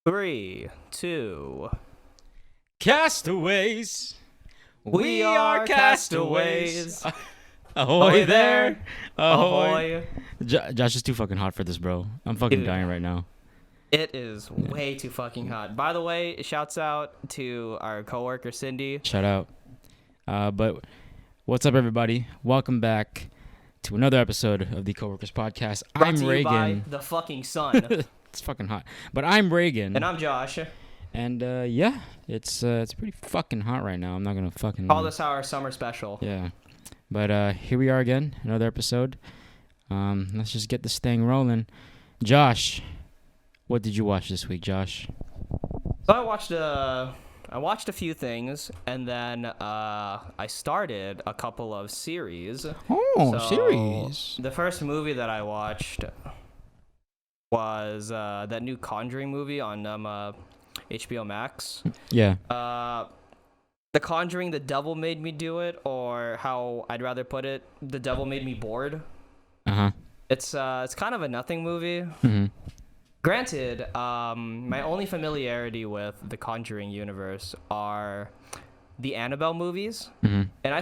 Three, two. Castaways. We are castaways. Ahoy there. Ahoy. Josh is too fucking hot for this, bro. I'm fucking Dude. dying right now. It is way too fucking hot. By the way, shouts out to our coworker Cindy. Shout out. But what's up, everybody? Welcome back to another episode of the Coworkers podcast. Brought I'm to you by Regan. the fucking sun. It's fucking hot. But I'm Regan. And I'm Josh. And yeah, it's pretty fucking hot right now. I'm not gonna fucking Call this our summer special. Yeah. But here we are again, another episode. Let's just get this thing rolling. Josh, what did you watch this week, Josh? So I watched a few things, and then I started a couple of series. Oh, So, series. The first movie that I watched was that new Conjuring movie on HBO Max. Yeah. The Conjuring, the devil made me do it, or how I'd rather put it, the devil made me bored. Uh-huh. It's kind of a nothing movie. Mm-hmm. Granted, my only familiarity with the Conjuring universe are the Annabelle movies, Mm-hmm. and I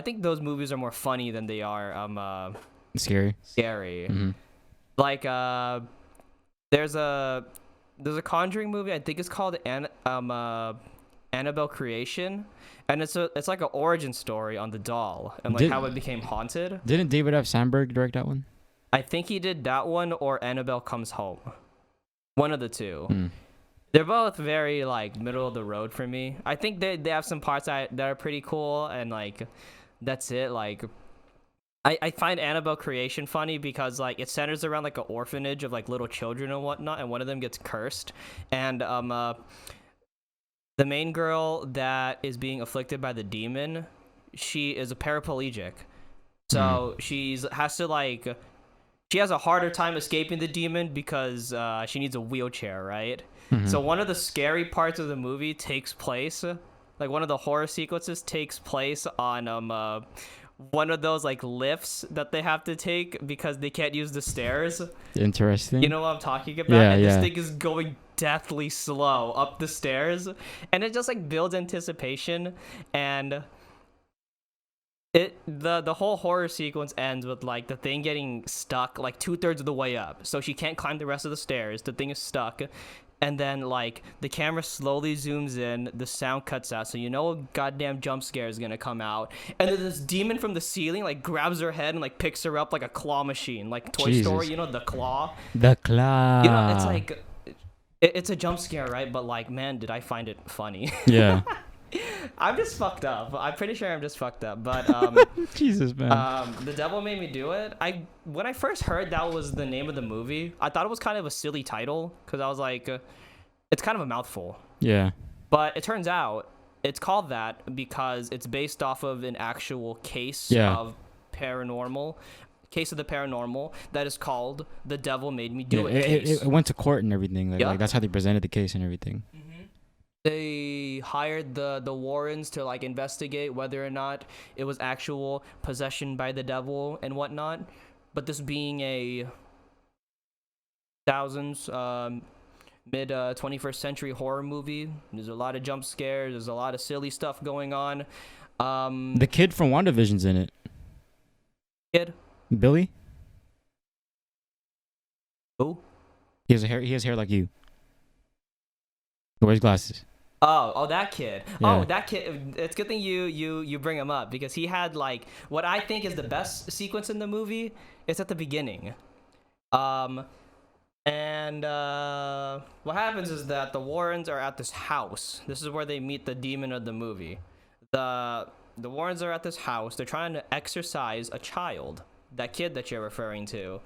think those movies are more funny than they are Scary. scary. Mm-hmm. Like there's a Conjuring movie, I think it's called Annabelle Creation, and it's like an origin story on the doll and like how it became haunted. Didn't David F. Sandberg direct that one? I think he did that one or Annabelle Comes Home. One of the two. Mm. They're both very like middle of the road for me. I think they have some parts that are pretty cool, and like that's it. Like I find Annabelle Creation funny because like it centers around like an orphanage of like little children and whatnot, and one of them gets cursed, and the main girl that is being afflicted by the demon, she is a paraplegic, so she has a harder time escaping the demon because she needs a wheelchair, right? Mm-hmm. So one of the scary parts of the movie takes place, like one of the horror sequences takes place on one of those like lifts that they have to take because they can't use the stairs. Interesting. You know what I'm talking about? Yeah, and this yeah. thing is going deathly slow up the stairs, and it just like builds anticipation, and the whole horror sequence ends with like the thing getting stuck like 2/3 of the way up, so she can't climb the rest of the stairs. The thing is stuck, and then like the camera slowly zooms in, the sound cuts out, so you know a goddamn jump scare is gonna come out, and then this demon from the ceiling like grabs her head and like picks her up like a claw machine, like Toy Jesus. Story, you know, the claw. The Claw. You know, it's like it's a jump scare, right? But like, man, did I find it funny. Yeah. I'm just fucked up. I'm pretty sure I'm just fucked up. But Jesus, man. The devil made me do it. When I first heard that was the name of the movie, I thought it was kind of a silly title because I was like, it's kind of a mouthful. Yeah. But it turns out it's called that because it's based off of an actual case of the paranormal that is called The Devil Made Me Do Yeah, It case. it went to court and everything. Like, Yeah. like that's how they presented the case and everything. They hired the Warrens to like investigate whether or not it was actual possession by the devil and whatnot. But this being a thousands mid 21st century horror movie, there's a lot of jump scares, there's a lot of silly stuff going on. The kid from WandaVision's in it. Kid? Billy? Who? He has hair like you. He wears glasses. Oh, that kid. Yeah. Oh, that kid. It's a good thing you bring him up because he had like what I think is the best sequence in the movie. It's at the beginning. And what happens is that the Warrens are at this house. This is where they meet the demon of the movie. The Warrens are at this house. They're trying to exorcise a child. That kid that you're referring to.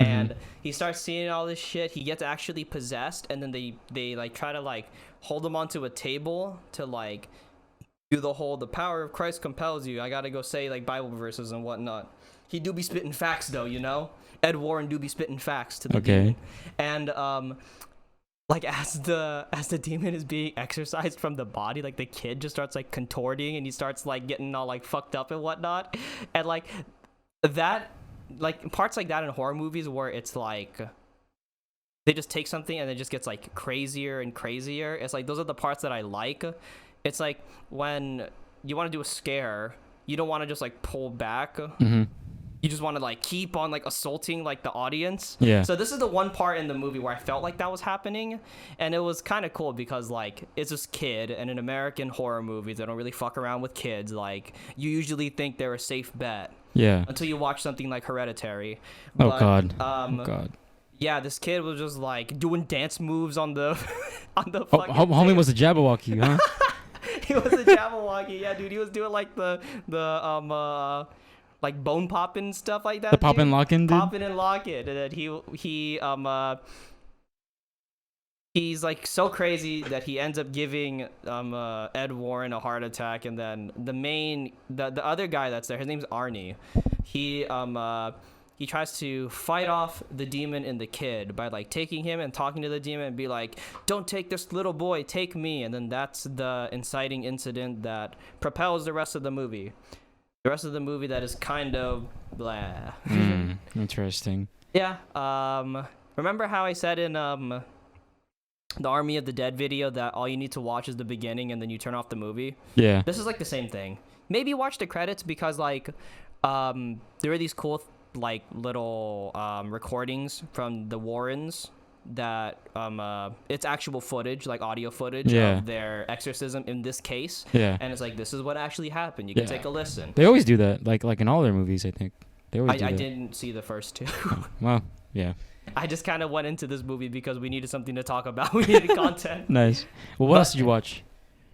And he starts seeing all this shit. He gets actually possessed, and then they like try to like hold him onto a table to like do the power of Christ compels you. I gotta go say like Bible verses and whatnot. He do be spitting facts though, you know. Ed Warren do be spitting facts to the demon. And like as the demon is being exorcised from the body, like the kid just starts like contorting, and he starts like getting all like fucked up and whatnot, and like that. Like parts like that in horror movies where it's like they just take something and it just gets like crazier and crazier. It's like those are the parts that I like. It's like when you want to do a scare, you don't want to just like pull back. Mm-hmm. You just want to like keep on like assaulting like the audience. Yeah. So this is the one part in the movie where I felt like that was happening, and it was kind of cool because like it's this kid, and in American horror movies they don't really fuck around with kids. Like you usually think they're a safe bet. Yeah. Until you watch something like Hereditary. Oh But, God. Oh God. Yeah, this kid was just like doing dance moves on the on the Oh, fucking homie thing. was a Jabberwocky, huh? He was a Jabberwocky. Yeah, dude, he was doing like the like bone popping stuff like that. The pop and dude. lock in, dude. Pop it and lock it, and then he's like so crazy that he ends up giving Ed Warren a heart attack, and then the other guy that's there, his name's Arnie. He tries to fight off the demon in the kid by like taking him and talking to the demon and be like, "Don't take this little boy, take me." And then that's the inciting incident that propels the rest of the movie. The rest of the movie that is kind of blah. Interesting. Yeah. Remember how I said in the Army of the Dead video that all you need to watch is the beginning and then you turn off the movie? Yeah. This is like the same thing. Maybe watch the credits because like there are these cool like little recordings from the Warrens that it's actual footage, like audio footage of their exorcism in this case. Yeah. And it's like this is what actually happened. You can take a listen. They always do that, like in all their movies, I think. They always do that. I didn't see the first two. Well, yeah. I just kind of went into this movie because we needed something to talk about. We needed content. Nice. Well, what else did you watch?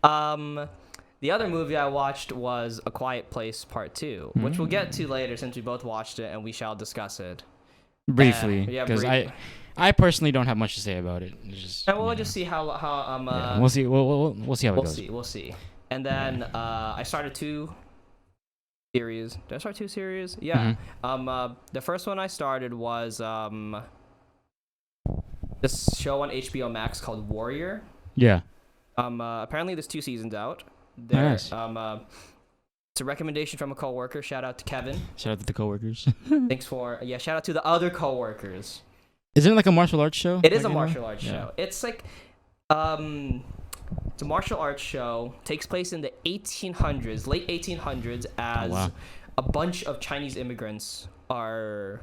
The other movie I watched was A Quiet Place Part 2, which we'll get to later since we both watched it and we shall discuss it. Briefly, because I personally don't have much to say about it. It's just, and we'll just see how we'll see we'll see how it goes. We'll see. And then I started 2 series. Did I start 2 series? Yeah. The first one I started was this show on HBO Max called Warrior. Yeah. Apparently there's 2 seasons out. Nice. It's a recommendation from a coworker. Shout out to Kevin. Shout out to the coworkers. Thanks for shout out to the other coworkers. Isn't it like a martial arts show? It is a martial arts show. It's like it's a martial arts show. Takes place in the 1800s, late 1800s, as a bunch of Chinese immigrants are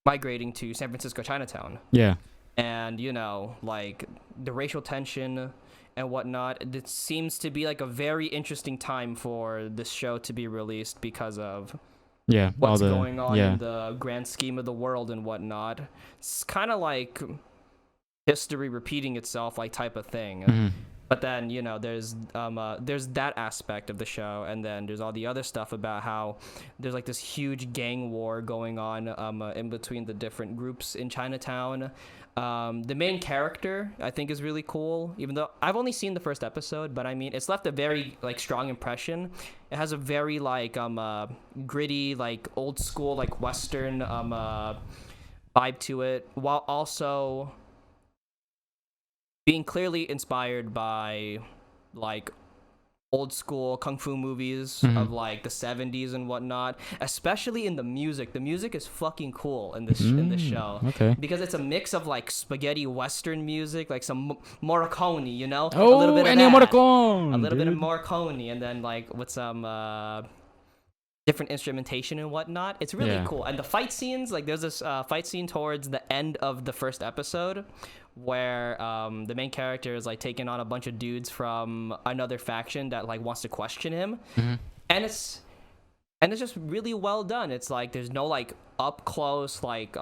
migrating to San Francisco Chinatown. Yeah. And you know, like the racial tension and whatnot. It seems to be like a very interesting time for this show to be released because of what's going on in the grand scheme of the world and whatnot. It's kind of like history repeating itself, like type of thing. But then you know there's that aspect of the show, and then there's all the other stuff about how there's like this huge gang war going on in between the different groups in Chinatown. The main character I think is really cool, even though I've only seen the first episode, but I mean it's left a very like strong impression. It has a very like gritty, like old school, like Western vibe to it, while also being clearly inspired by like old school kung fu movies of like the 70s and whatnot, especially in the music. The music is fucking cool in this show. Okay. Because it's a mix of like spaghetti western music, like some Morricone, you know? Oh, a little bit of Ennio that. Morricone, A little bit of Morricone, and then like with some different instrumentation and whatnot. It's really cool. And the fight scenes, like there's this fight scene towards the end of the first episode where the main character is like taking on a bunch of dudes from another faction that like wants to question him. And it's just really well done. It's like there's no like up close like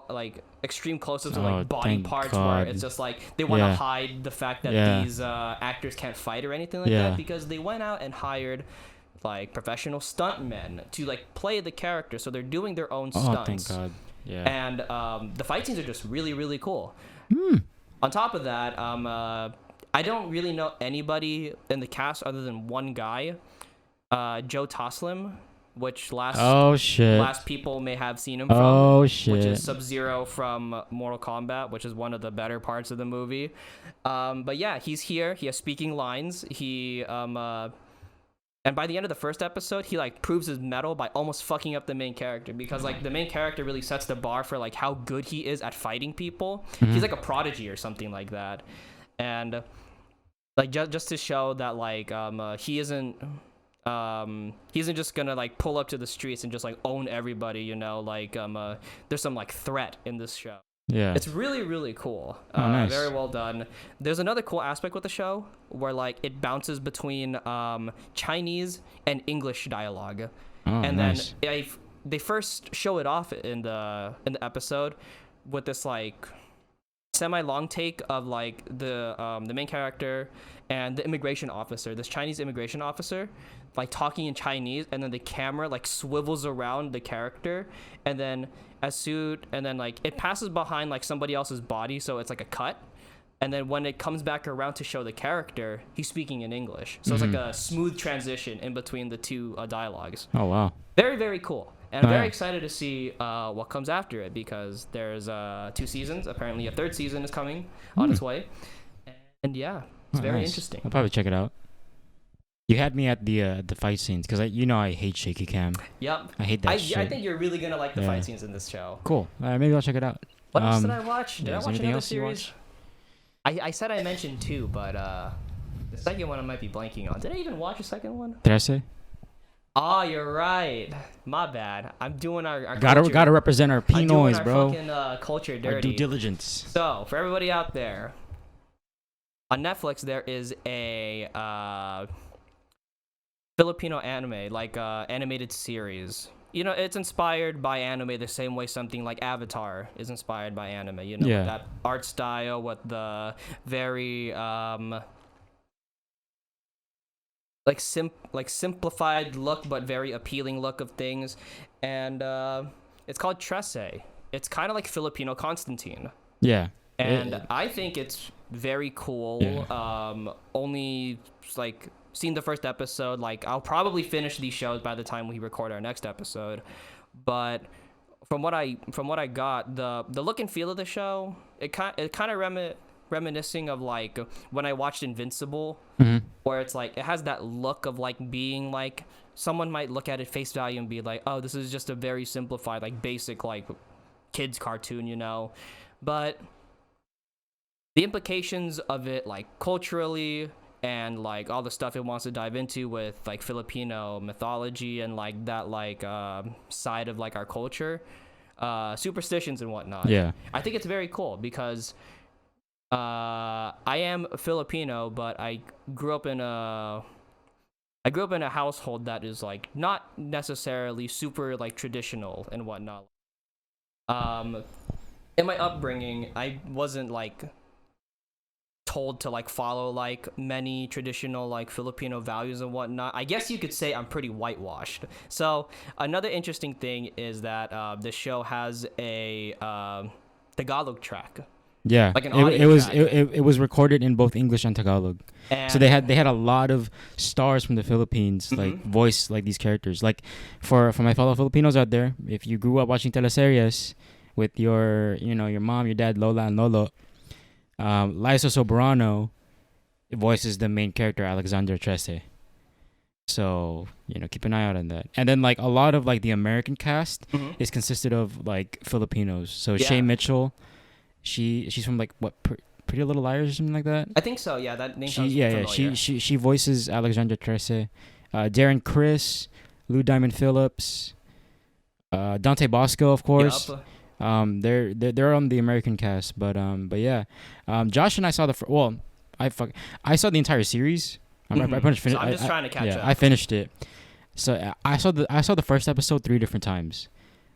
like extreme close-ups of like body parts where it's just like they want to hide the fact that these actors can't fight or anything like that, because they went out and hired like professional stuntmen to like play the character, so they're doing their own stunts. Oh, thank God. Yeah. And the fight scenes are just really, really cool. On top of that, I don't really know anybody in the cast other than one guy, Joe Toslim, which last people may have seen him from, which is Sub-Zero from Mortal Kombat, which is one of the better parts of the movie. But yeah, he's here. He has speaking lines. He And by the end of the first episode, he like proves his mettle by almost fucking up the main character, because like the main character really sets the bar for like how good he is at fighting people. He's like a prodigy or something like that. And like just to show that like he isn't just gonna like pull up to the streets and just like own everybody, you know, like there's some like threat in this show. Yeah. It's really, really cool. Nice. Very well done. There's another cool aspect with the show where like it bounces between Chinese and English dialogue. And nice. then they first show it off in the episode with this like semi-long take of like the main character and the immigration officer, this Chinese immigration officer, like talking in Chinese, and then the camera like swivels around the character, and then like it passes behind like somebody else's body, so it's like a cut, and then when it comes back around to show the character, he's speaking in English, so it's like a smooth transition in between the two dialogues. Oh wow. Very, very cool. And I'm very excited to see what comes after it, because there's 2 seasons. Apparently a 3rd season is coming on its way. And yeah, it's very nice. interesting. I'll probably check it out. You had me at the fight scenes, because I hate shaky cam. Yep. I hate that shit. I think you're really going to like the fight scenes in this show. Cool. Maybe I'll check it out. What else did I watch? Did I is watch anything another else you series? I said I mentioned 2, but the second one I might be blanking on. Did I even watch a second one? Did I say? Oh, you're right. My bad. I'm doing our Gotta represent our Pinoys, our bro. Fucking culture dirty. Our due diligence. So, for everybody out there, on Netflix there is a Filipino anime, like animated series. You know, it's inspired by anime the same way something like Avatar is inspired by anime. You know, with that art style, with the very simplified look but very appealing look of things, and it's called Trece. It's kind of like Filipino Constantine. Yeah. And I think it's very cool. Yeah. Only like seen the first episode. Like I'll probably finish these shows by the time we record our next episode. But from what I got, the look and feel of the show, it kind of reminiscing of like when I watched Invincible, where it's like it has that look of like being like someone might look at it face value and be like, oh, this is just a very simplified like basic like kids cartoon, you know, but the implications of it like culturally and like all the stuff it wants to dive into with like Filipino mythology and like that like side of like our culture, superstitions and whatnot. Yeah, I think it's very cool because I am Filipino, but I grew up in a household that is like not necessarily super like traditional and whatnot. In my upbringing, I wasn't like told to like follow like many traditional like Filipino values and whatnot. I guess you could say I'm pretty whitewashed. So another interesting thing is that this show has a Tagalog track. Yeah, like an it was recorded in both English and Tagalog. And so they had a lot of stars from the Philippines like voice like these characters. Like for my fellow Filipinos out there, if you grew up watching teleseries with your mom, your dad, Lola and Lolo, Liza Soberano voices the main character Alexander Trece. So keep an eye out on that. And then like a lot of like the American cast is consisted of like Filipinos. So Shay Mitchell. She's from like what Pretty Little Liars or something like that. I think so. Yeah, that name sounds familiar. She voices Alexandra Trece, Darren Criss, Lou Diamond Phillips, Dante Bosco, of course. Yup. They're on the American cast, but yeah, Josh and I saw I saw the entire series. I pretty much finished. So I'm just trying to catch up. I finished it. So I saw the first episode 3 different times.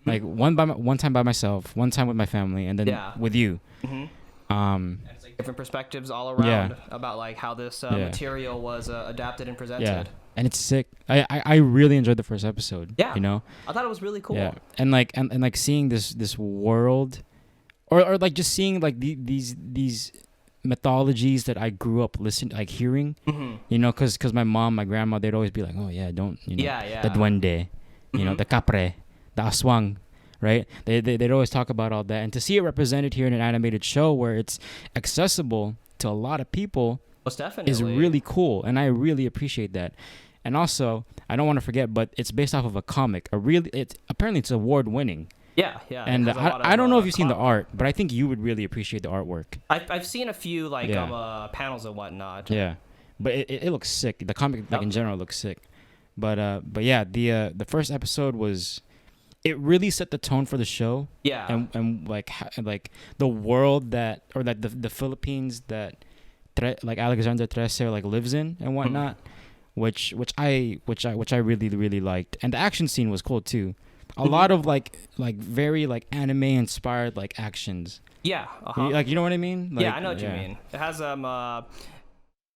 Like one time by myself, one time with my family, and then with you. And it's like different perspectives all around about like how this material was adapted and presented. Yeah, and it's sick. I really enjoyed the first episode. Yeah, I thought it was really cool. Yeah, and like seeing this world, or like just seeing like these mythologies that I grew up hearing. Because my mom, my grandma, they'd always be like, oh yeah, don't the duende, the capre. The aswang, right? They'd always talk about all that, and to see it represented here in an animated show where it's accessible to a lot of people Most definitely is really cool, and I really appreciate that. And also, I don't want to forget, but it's based off of a comic. Apparently it's award winning. Yeah, yeah. And I don't know if you've seen the art, but I think you would really appreciate the artwork. I've seen a few like panels and whatnot. Yeah, but it looks sick. The comic in general looks sick. But yeah, the first episode it really set the tone for the show. Yeah. And like the world that the Philippines that like Alexander Trece like lives in and whatnot, which I really really liked. And the action scene was cool too. A lot of like very like anime inspired like actions. Yeah. Like, you know what I mean? Like, yeah, I know what you mean. It has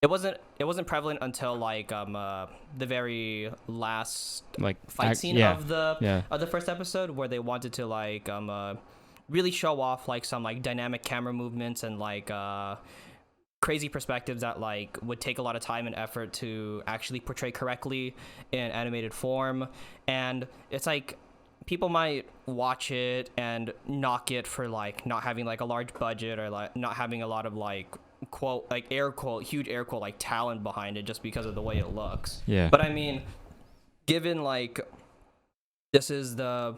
it wasn't prevalent until like the very last like fight scene of the first episode, where they wanted to like really show off like some like dynamic camera movements and like crazy perspectives that like would take a lot of time and effort to actually portray correctly in animated form. And it's like people might watch it and knock it for like not having like a large budget, or like not having a lot of like quote like huge air quote like talent behind it, just because of the way it looks. Yeah. But I mean, given like this is the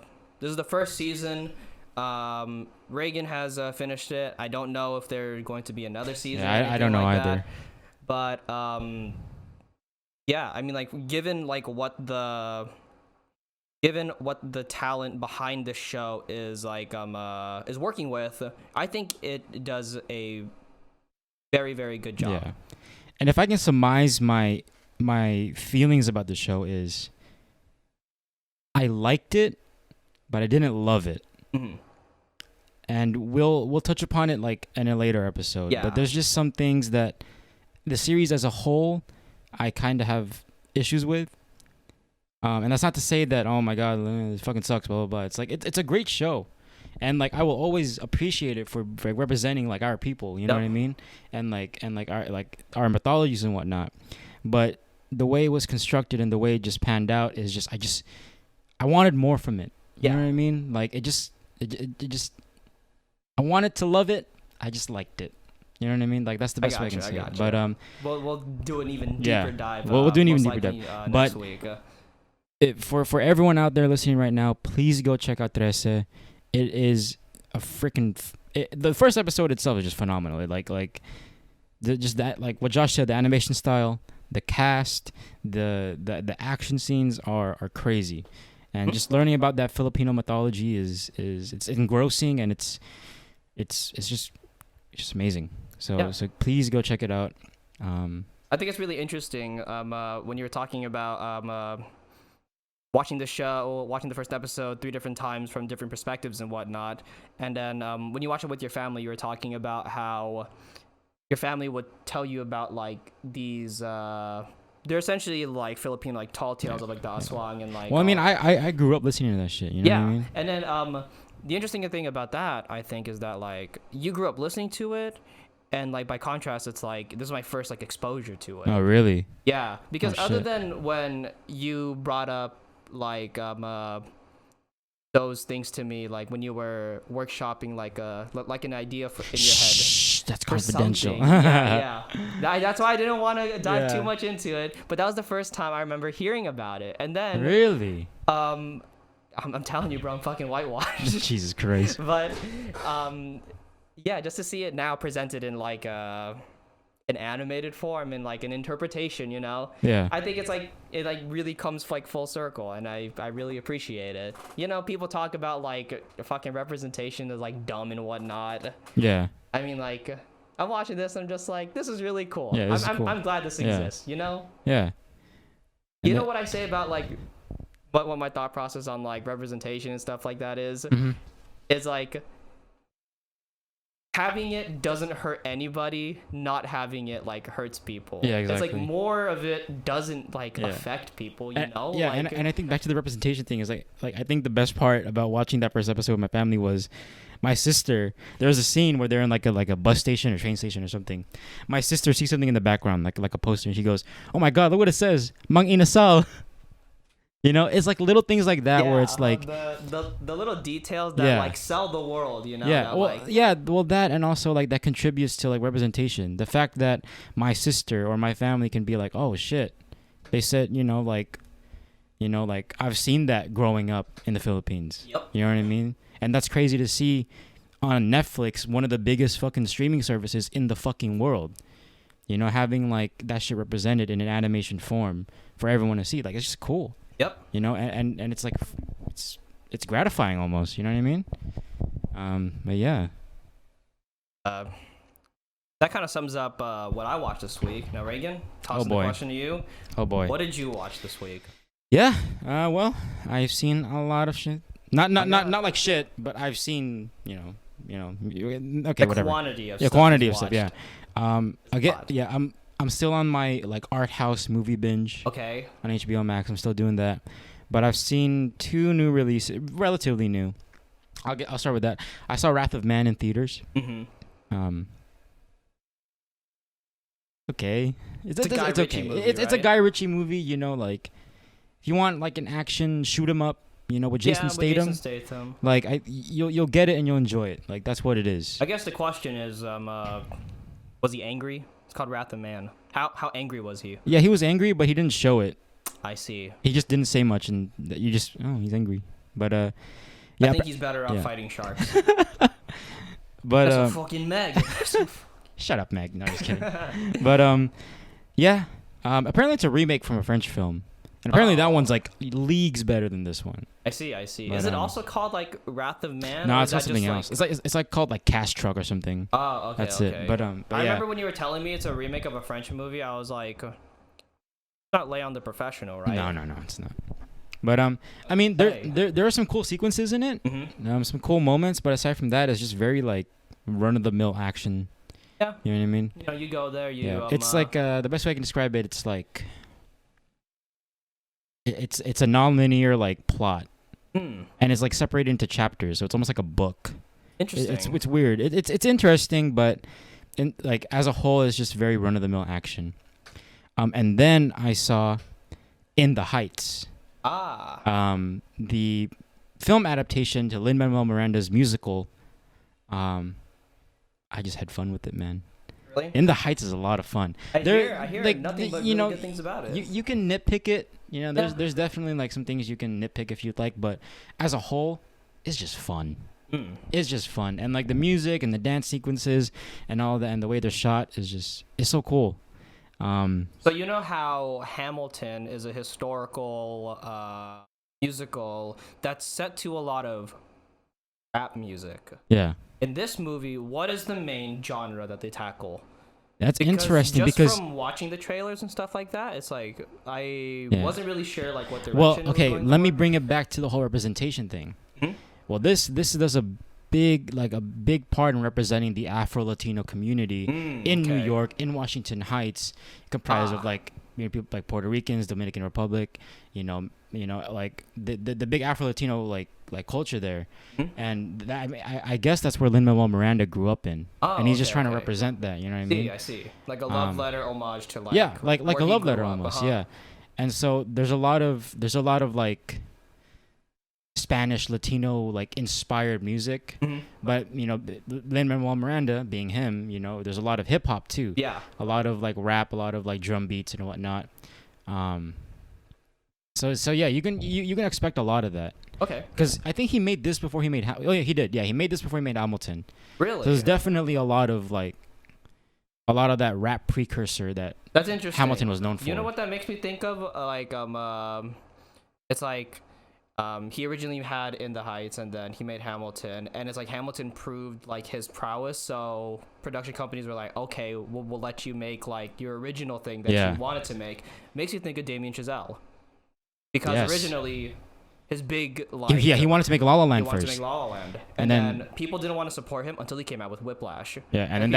first season, Regan has finished it. I don't know if there's going to be another season. Yeah, I don't know like either. But yeah, I mean, like given what the talent behind this show is like is working with, I think it does a very very good job. Yeah. And if I can surmise my feelings about the show, is I liked it, but I didn't love it. Mm-hmm. And we'll touch upon it like in a later episode. Yeah. But there's just some things that the series as a whole I kind of have issues with. And that's not to say that, oh my god, it fucking sucks, blah blah blah. It's like it's a great show, and like I will always appreciate it for representing like our people. You know what I mean? And our mythologies and whatnot. But the way it was constructed and the way it just panned out is just I wanted more from it. You know what I mean? Like it just I wanted to love it. I just liked it. You know what I mean? Like that's the best way I can say it. But we'll do an even deeper dive. We'll do an even deeper likely, dive. Next But week. For everyone out there listening right now, please go check out Trece. It is a freaking the first episode itself is just phenomenal. Just that, like what Josh said, the animation style, the cast, the action scenes are crazy, and just learning about that Filipino mythology is it's engrossing, and it's just amazing. So please go check it out. I think it's really interesting when you were talking about watching the show, watching the first episode 3 different times from different perspectives and whatnot. And then when you watch it with your family, you were talking about how your family would tell you about like these they're essentially like Filipino like tall tales of like the aswang and like. Well, I mean, I grew up listening to that shit. You know what I mean? And then the interesting thing about that, I think, is that like you grew up listening to it, and like by contrast, it's like this is my first like exposure to it. Oh, really? Yeah, because other than when you brought up like those things to me, like when you were workshopping like an idea in your head. Shh, that's confidential. yeah. That's why I didn't want to dive too much into it. But that was the first time I remember hearing about it. And then really, I'm telling you, bro, I'm fucking whitewashed. Jesus Christ. But yeah, just to see it now presented in like an animated form and like an interpretation, you know. Yeah. I think it's like it like really comes like full circle, and I really appreciate it. You know, people talk about like fucking representation is like dumb and whatnot. Yeah. I mean, like I'm watching this, I'm just like, this is really cool. Yeah, cool. I'm glad this exists. You know. Yeah. You know what I say about like what my thought process on like representation and stuff like that is? Mm-hmm. Is like having it doesn't hurt anybody, not having it like hurts people. Yeah, exactly. It's like more of it doesn't like affect people, you know? Yeah, like, and I think back to the representation thing is like I think the best part about watching that first episode with my family was my sister. There was a scene where they're in like a bus station or train station or something. My sister sees something in the background, like a poster, and she goes, "Oh my god, look what it says, Mang Inasal." You know, it's like little things like that where it's like the little details that like sell the world, you know. Well, that, and also like that contributes to like representation. The fact that my sister or my family can be like, "Oh shit, They said, like I've seen that growing up in the Philippines. Yep. You know what I mean? And that's crazy to see on Netflix, one of the biggest fucking streaming services in the fucking world. Having like that shit represented in an animation form for everyone to see. Like, it's just cool. Yep. And it's like it's gratifying almost. You know what I mean? But yeah. That kind of sums up what I watched this week. Now, Reagan, tossing the question to you. Oh boy. What did you watch this week? Yeah. Well, I've seen a lot of shit. Not like shit, but I've seen, okay, whatever. Quantity of stuff. Yeah, quantity of stuff. Yeah. Again, I'm still on my like art house movie binge. Okay. On HBO Max, I'm still doing that, but I've seen 2 new releases, relatively new. I'll start with that. I saw Wrath of Man in theaters. Mm-hmm. Okay. It's a Guy it's Ritchie okay. movie, It's a right? Guy Ritchie movie. Like if you want like an action shoot 'em up, with Jason Statham. With Jason Statham. Like you'll get it and you'll enjoy it. Like that's what it is. I guess the question is, was he angry? It's called Wrath of Man. How angry was he? Yeah, he was angry, but he didn't show it. I see. He just didn't say much, and you just he's angry. But I think he's better off fighting sharks. But that's fucking Meg. Shut up, Meg. No, just kidding. But yeah. Apparently it's a remake from a French film, and apparently that one's like leagues better than this one. I see. But, is it also called like Wrath of Man? No, it's not something else. It's like called like Cast Truck or something. Oh, okay. That's it. But I yeah. remember when you were telling me it's a remake of a French movie. I was like, not Leon the Professional, right? No, it's not. But I mean, there are some cool sequences in it. Mm-hmm. Some cool moments, but aside from that, it's just very like run of the mill action. Yeah. You know what I mean? You go there. It's like the best way I can describe it. It's like it's a non-linear like plot, and it's like separated into chapters, so it's almost like a book. Interesting. It's weird. It's interesting, but like as a whole, it's just very run of the mill action. And then I saw In the Heights. The film adaptation to Lin-Manuel Miranda's musical. I just had fun with it, man. Really? In the Heights is a lot of fun. I hear like, nothing but really good things about it. You can nitpick it. There's definitely like some things you can nitpick if you'd like, but as a whole, it's just fun. It's just fun, and like the music and the dance sequences and all that, and the way they're shot it's so cool. So you know how Hamilton is a historical musical that's set to a lot of rap music. Yeah. In this movie, what is the main genre that they tackle? That's interesting because from watching the trailers and stuff like that, it's like I wasn't really sure like what direction. Well, it was okay, going let me for. bring it back to the whole representation thing. Mhm. Well, this does a big part in representing the Afro-Latino community in New York, in Washington Heights, comprised of like people like Puerto Ricans, Dominican Republic, like the big Afro-Latino like culture there, and that, I guess that's where Lin-Manuel Miranda grew up in, and he's just trying to represent that. You know what I mean? I see. Like a love letter homage to like like where a he love grew letter up, almost, yeah. And so there's a lot of like Spanish Latino like inspired music, but Lin-Manuel Miranda being him, there's a lot of hip hop too. Yeah. A lot of like rap, a lot of like drum beats and whatnot. So yeah, you can expect a lot of that. Okay. Because I think he made this before he made. He did. Yeah, he made this before he made Hamilton. Really? So there's definitely a lot of that rap precursor that that's interesting. Hamilton was known for. You know what that makes me think of? It's like he originally had In the Heights, and then he made Hamilton, and it's like Hamilton proved like his prowess, so production companies were like, okay, we'll let you make like your original thing that you wanted to make. Makes you think of Damien Chazelle, because originally his big he wanted to make La La Land first. He wanted to make La La Land, and then people didn't want to support him until he came out with Whiplash. Yeah, and then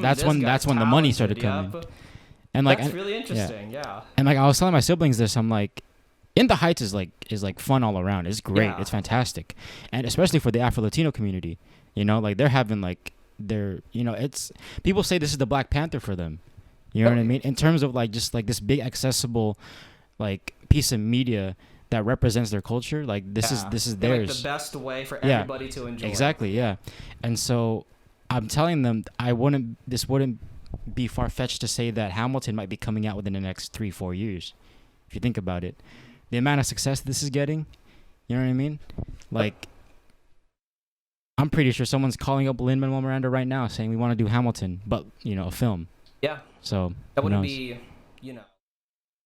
that's when the money started coming. And like that's really interesting. Yeah. And like I was telling my siblings this, I'm like, In the Heights is like fun all around. It's great. Yeah. It's fantastic, and especially for the Afro-Latino community. Like they're having like it's people say this is the Black Panther for them. You know what I mean? In terms of like just like this big accessible like piece of media that represents their culture. Like this is theirs. Like the best way for everybody to enjoy. Exactly. Yeah. And so I'm telling them this wouldn't be far-fetched to say that Hamilton might be coming out within the next 3-4 years. If you think about it, the amount of success this is getting, you know what I mean? Like, I'm pretty sure someone's calling up Lin-Manuel Miranda right now saying we want to do Hamilton, but a film. Yeah. So that wouldn't be,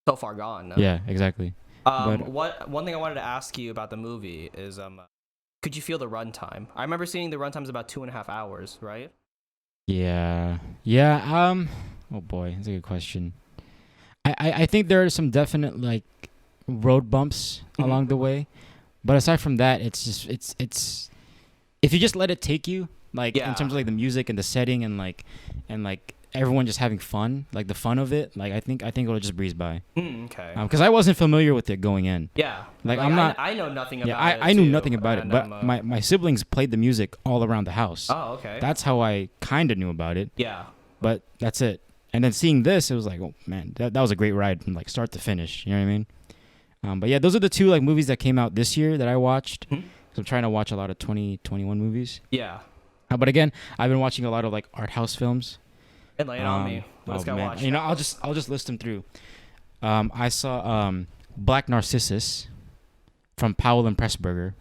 so far gone. No? Yeah, exactly. One thing I wanted to ask you about the movie is, could you feel the runtime? I remember seeing the runtime's about 2.5 hours, right? Yeah. Oh boy, that's a good question. I think there are some definite like road bumps along the way, but aside from that, it's just it's if you just let it take you, like in terms of like the music and the setting and like everyone just having fun, like the fun of it, like I think it'll just breeze by. Okay. Because I wasn't familiar with it going in. Yeah. Like I'm not. I know nothing about it. I knew nothing about it, but my siblings played the music all around the house. Oh, okay. That's how I kind of knew about it. Yeah. But that's it. And then seeing this, it was like, oh man, that was a great ride from like start to finish. You know what I mean? But yeah, those are the two like movies that came out this year that I watched. So I'm trying to watch a lot of 2021 movies. Yeah. But again, I've been watching a lot of like art house films. And lay it on me. Let's go watch. I'll just list them through. I saw Black Narcissus from Powell and Pressburger.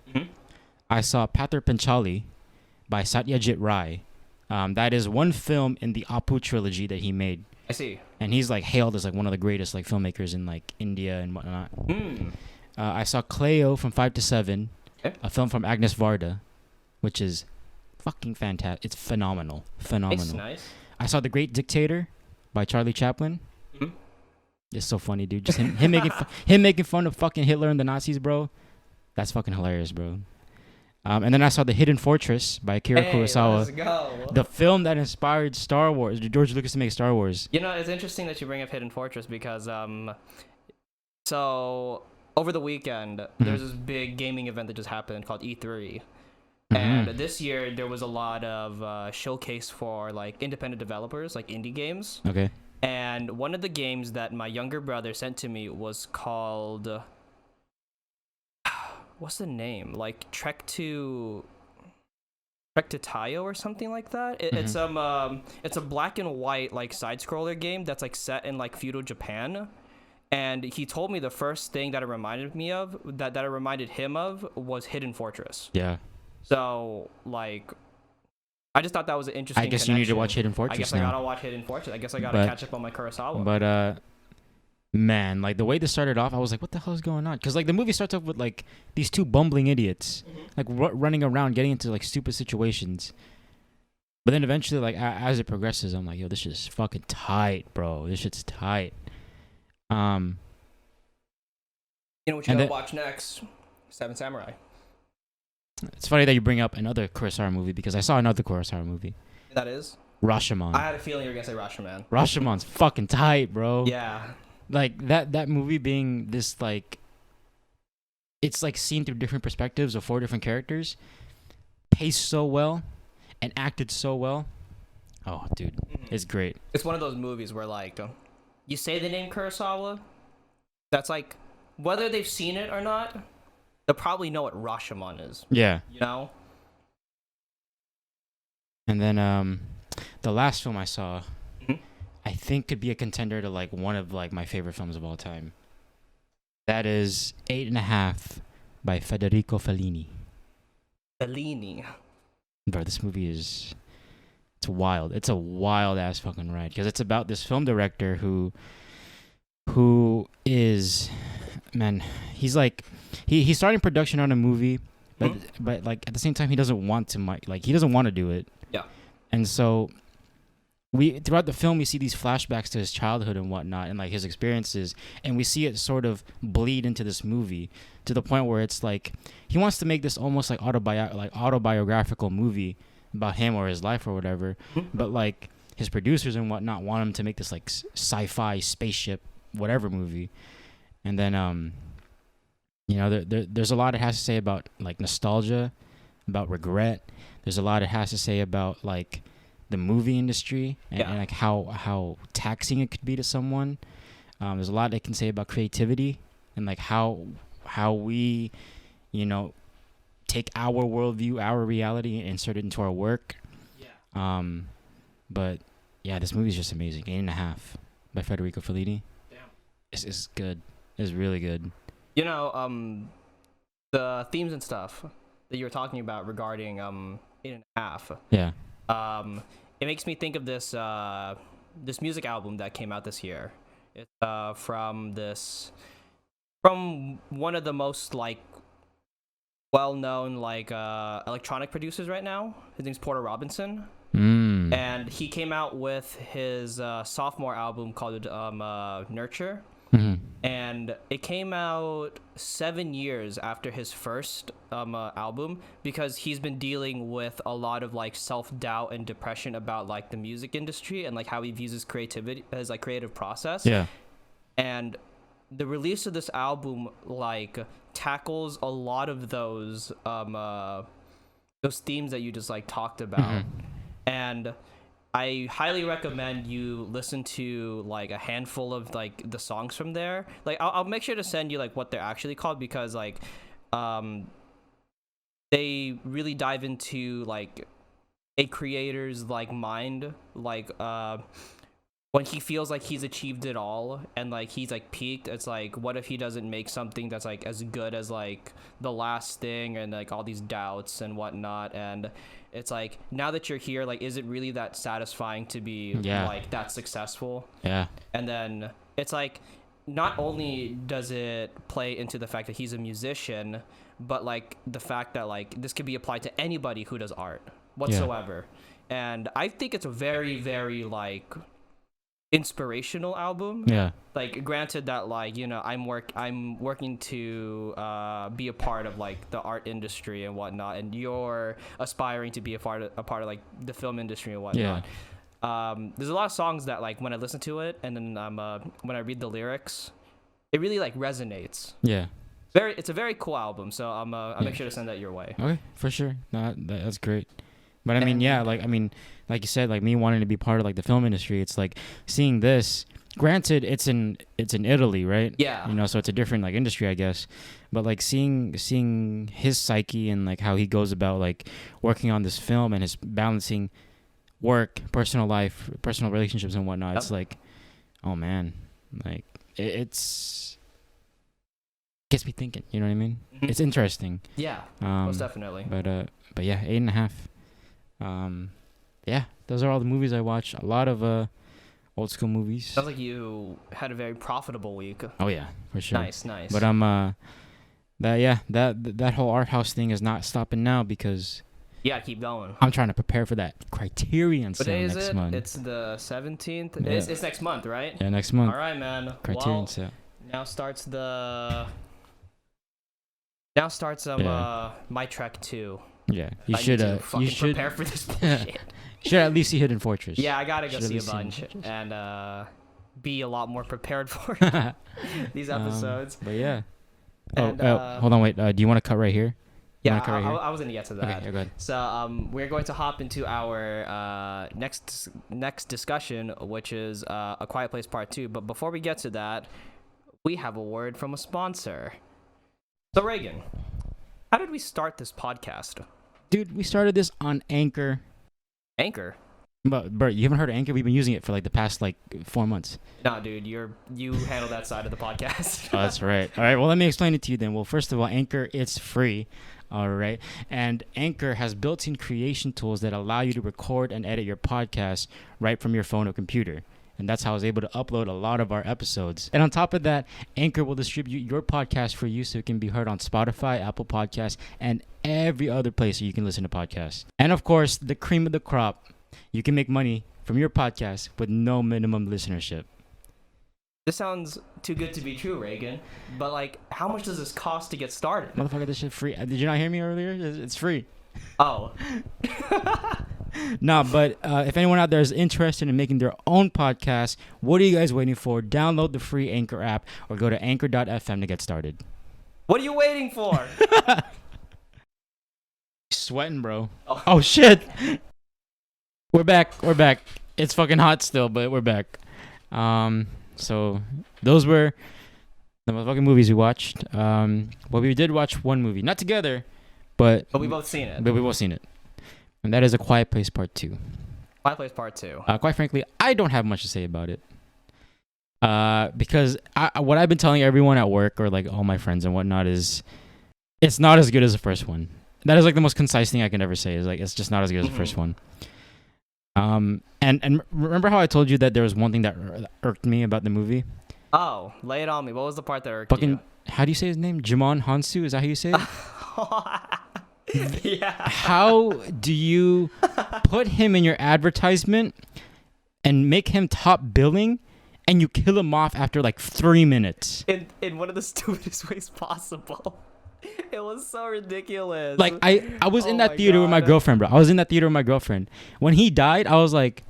I saw Pather Panchali by Satyajit Ray. That is one film in the Apu trilogy that he made. I see. And he's like hailed as like one of the greatest like filmmakers in like India and whatnot. I saw Cleo from 5 to 7, a film from Agnes Varda, which is fucking fantastic. It's phenomenal. Nice. I saw The Great Dictator by Charlie Chaplin. It's so funny, dude. Just him making fun of fucking Hitler and the Nazis, bro. That's fucking hilarious, bro. And then I saw The Hidden Fortress by Akira Kurosawa. Let's go. The film that inspired Star Wars, George Lucas to make Star Wars. It's interesting that you bring up Hidden Fortress because so over the weekend there's this big gaming event that just happened called E3. And this year there was a lot of showcase for like independent developers, like indie games. Okay. And one of the games that my younger brother sent to me was called what's the name? Like Trek to Tayo or something like that. It's a black and white like side scroller game that's like set in like feudal Japan. And he told me the first thing that it reminded me of, that it reminded him of, was Hidden Fortress. Yeah. So, like, I just thought that was an interesting I guess connection. you need to watch Hidden Fortress I guess now. I gotta watch Hidden Fortress. I guess I gotta catch up on my Kurosawa. But, man, like, the way this started off, I was like, what the hell is going on? Because, like, the movie starts off with, like, these two bumbling idiots, like, running around, getting into, like, stupid situations. But then eventually, like, as it progresses, I'm like, yo, this shit's fucking tight, bro. This shit's tight. You know what you gotta watch next? Seven Samurai. It's funny that you bring up another Kurosawa movie because I saw another Kurosawa movie. That is? Rashomon. I had a feeling you were gonna say Rashomon. Rashomon's fucking tight, bro. Yeah. Like that movie being this like, it's like seen through different perspectives of 4 different characters, paced so well, and acted so well. Oh, dude, it's great. It's one of those movies where like, you say the name Kurosawa, that's like, whether they've seen it or not, they'll probably know what Rashomon is. Yeah. You know? And then the last film I saw, I think could be a contender to like one of like my favorite films of all time. That is 8.5 by Federico Fellini. Fellini. Bro, this movie is... It's wild. It's a wild ass fucking ride because it's about this film director who is... Man, he's like... He's starting production on a movie, but like at the same time he doesn't want to he doesn't want to do it. Yeah. And so throughout the film we see these flashbacks to his childhood and whatnot and like his experiences, and we see it sort of bleed into this movie to the point where it's like he wants to make this almost like autobiographical movie about him or his life or whatever, but like his producers and whatnot want him to make this like sci-fi spaceship whatever movie. And then you know, there's a lot it has to say about like nostalgia, about regret. There's a lot it has to say about like the movie industry and like how taxing it could be to someone. There's a lot it can say about creativity and like how we, you know, take our worldview, our reality, and insert it into our work. Yeah. But yeah, this movie is just amazing. 8.5 by Federico Fellini. Damn. It's good. is really good. You know, the themes and stuff that you were talking about regarding 8.5. Yeah. It makes me think of this this music album that came out this year. It's from one of the most like well-known like electronic producers right now. His name's Porter Robinson. And he came out with his sophomore album called Nurture. And it came out 7 years after his first album, because he's been dealing with a lot of like self-doubt and depression about like the music industry and like how he views his creativity, his like creative process. Yeah. And the release of this album like tackles a lot of those themes that you just like talked about. And I highly recommend you listen to like a handful of like the songs from there. Like I'll make sure to send you like what they're actually called, because like they really dive into like a creator's like mind, like when he feels like he's achieved it all and like he's like peaked. It's like, what if he doesn't make something that's like as good as like the last thing, and like all these doubts and whatnot. And it's like, now that you're here, like, is it really that satisfying to be like that successful? Yeah. And then it's like, not only does it play into the fact that he's a musician, but like the fact that like this could be applied to anybody who does art whatsoever. And I think it's a very, very like inspirational album. Yeah. Like, granted that like, you know, I'm working to be a part of like the art industry and whatnot, and you're aspiring to be a part of like the film industry and whatnot. There's a lot of songs that like when I listen to it and then when I read the lyrics, it really like resonates. Yeah. It's a very cool album, so I'll make sure to send that your way. Okay, for sure. No, that's great. But I mean, like you said, like me wanting to be part of like the film industry, it's like seeing this. Granted, it's in Italy, right? Yeah. You know, so it's a different like industry, I guess. But like seeing his psyche and like how he goes about like working on this film and his balancing work, personal life, personal relationships and whatnot. It's like, oh man, like it's gets me thinking. You know what I mean? It's interesting. Yeah. Most definitely. But yeah, 8.5. Yeah, those are all the movies I watched. A lot of old school movies. Sounds like you had a very profitable week. Oh yeah, for sure. Nice. But that whole art house thing is not stopping now, because keep going. I'm trying to prepare for that Criterion sale next month. It's the 17th. Yeah. It's next month, right? Yeah, next month. All right, man. Criterion sale. Now starts My Trek 2. Yeah, you should prepare for this bullshit. You should at least see Hidden Fortress. Yeah, I gotta go see a bunch and be a lot more prepared for these episodes. But yeah. Hold on, wait. Do you want to cut right here? I was gonna get to that. Okay, go ahead. So we're going to hop into our next discussion, which is A Quiet Place Part 2. But before we get to that, we have a word from a sponsor. So Regan, how did we start this podcast? Dude, we started this on Anchor. Anchor? But Bert, you haven't heard of Anchor? We've been using it for like the past 4 months. Nah, dude, you handle that side of the podcast. Oh, that's right. All right, well, let me explain it to you then. Well, first of all, Anchor, it's free. All right. And Anchor has built-in creation tools that allow you to record and edit your podcast right from your phone or computer. And that's how I was able to upload a lot of our episodes. And on top of that, Anchor will distribute your podcast for you so it can be heard on Spotify, Apple Podcasts, and every other place you can listen to podcasts. And of course, the cream of the crop, you can make money from your podcast with no minimum listenership. This sounds too good to be true, Reagan. But like, how much does this cost to get started? Motherfucker, this shit free. Did you not hear me earlier? It's free. Oh. Nah, but if anyone out there is interested in making their own podcast, what are you guys waiting for? Download the free Anchor app or go to anchor.fm to get started. What are you waiting for? Sweating, bro. Oh shit. We're back. It's fucking hot still, but we're back. So those were the motherfucking movies we watched. Well, we did watch one movie, not together, but we both seen it. But we both seen it, and that is A Quiet Place Part 2. Quiet Place Part 2. Quite frankly, I don't have much to say about it. Because what I've been telling everyone at work or like all my friends and whatnot is it's not as good as the first one. That is like the most concise thing I can ever say is like it's just not as good as the first one. And remember how I told you that there was one thing that irked me about the movie? Oh, lay it on me. What was the part that irked Fucking, you? how do you say his name? Jimon Hansu? Is that how you say it? Yeah. How do you put him in your advertisement and make him top billing and you kill him off after like 3 minutes? In one of the stupidest ways possible. It was so ridiculous. Like I was in Oh that my theater with my God. girlfriend, bro. I was in that theater with my girlfriend. When he died, I was like,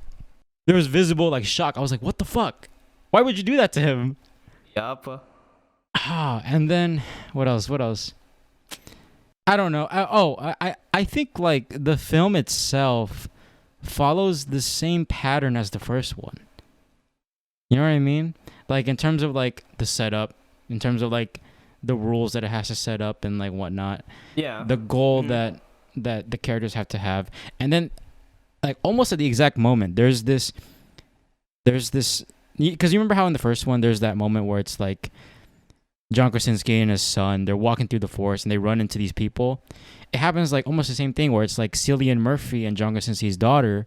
there was visible like shock. I was like, what the fuck? Why would you do that to him? Yup. And then what else? What else? I don't know. I think like the film itself follows the same pattern as the first one. You know what I mean? Like in terms of like the setup, in terms of like the rules that it has to set up and like whatnot. Yeah. The goal that the characters have to have, and then like almost at the exact moment, there's this, because you remember how in the first one there's that moment where it's like John Krasinski and his son, they're walking through the forest and they run into these people. It happens like almost the same thing where it's like Cillian Murphy and John Krasinski's daughter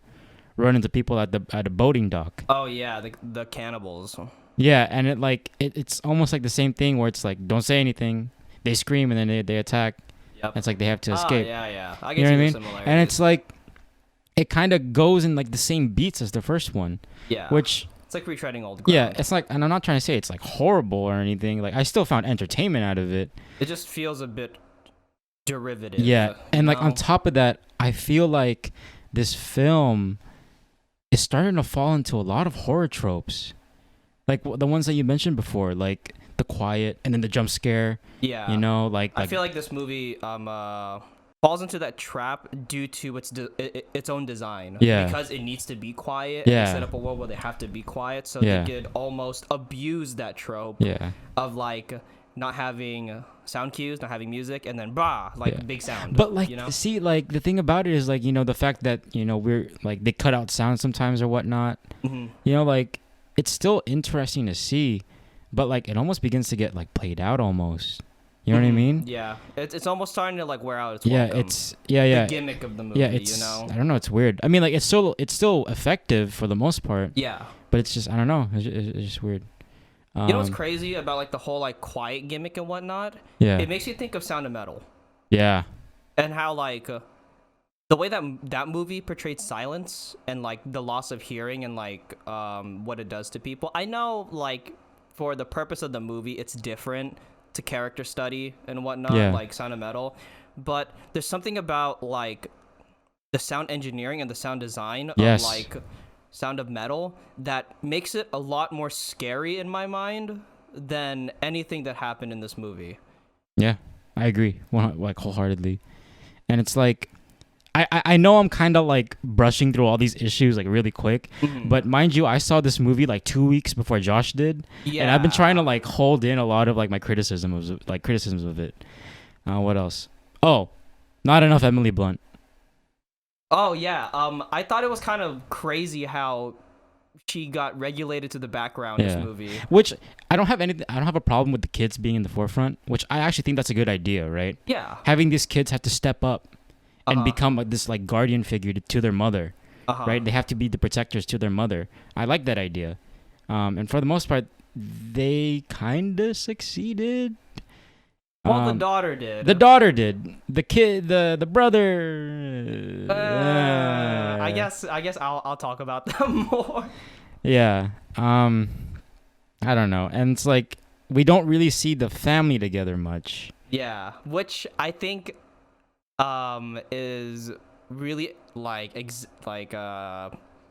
run into people at a boating dock. Oh yeah, the cannibals. Yeah, and it's almost like the same thing where it's like don't say anything, they scream and then they attack. Yep. It's like they have to escape. Yeah. I You know what I mean? Similarities. And it's like it kind of goes in like the same beats as the first one. Yeah. Which it's like retreading old ground. yeah, it's like, and I'm not trying to say it's like horrible or anything. Like I still found entertainment out of it. It just feels a bit derivative. Yeah, and like on know? top of that, I feel like this film is starting to fall into a lot of horror tropes, like the ones that you mentioned before, like the quiet and then the jump scare. Yeah. You know, like I feel like this movie falls into that trap due to its own design. Yeah. Because it needs to be quiet. Yeah. And they set up a world where they have to be quiet, so Yeah. they could almost abuse that trope yeah, of like not having sound cues, not having music, and then like Yeah. big sound. but like you know? see, like the thing about it is like, you know, the fact that, you know, we're like they cut out sound sometimes or whatnot. Mhm. You know, like it's still interesting to see, but like it almost begins to get like played out almost. You know what I Mhm. mean? Yeah, it's almost starting to like wear out its Yeah, welcome. it's yeah. The gimmick of the movie, Yeah, it's you know. I don't know. It's weird. I mean, like it's still effective for the most part, Yeah. but it's just I don't know. It's just weird. You know what's crazy about like the whole like quiet gimmick and whatnot? Yeah, It makes you think of Sound of Metal yeah, and how like the way that that movie portrayed silence and like the loss of hearing and like what it does to people. I know like for the purpose of the movie, it's different to character study and whatnot, Yeah. like Sound of Metal, but there's something about like the sound engineering and the sound design Yes. of like Sound of Metal that makes it a lot more scary in my mind than anything that happened in this movie. yeah. I agree, like wholeheartedly. And it's like I know I'm kind of like brushing through all these issues like really quick, Mhm. but mind you, I saw this movie like 2 weeks before Josh did, and I've been trying to like hold in a lot of like my criticisms of it. What else? Oh, not enough Emily Blunt. Oh yeah, I thought it was kind of crazy how she got regulated to the background in Yeah. this movie. Which I don't have a problem with the kids being in the forefront, which I actually think that's a good idea, right? Yeah. Having these kids have to step up and Uh-huh. become like, this like guardian figure to their mother, Uh-huh. right? They have to be the protectors to their mother. I like that idea. And for the most part, they kind of succeeded. Well, the daughter did. The daughter did. The kid, the brother. I guess I'll talk about them more. Yeah. I don't know. And it's like we don't really see the family together much. Yeah, which I think is really like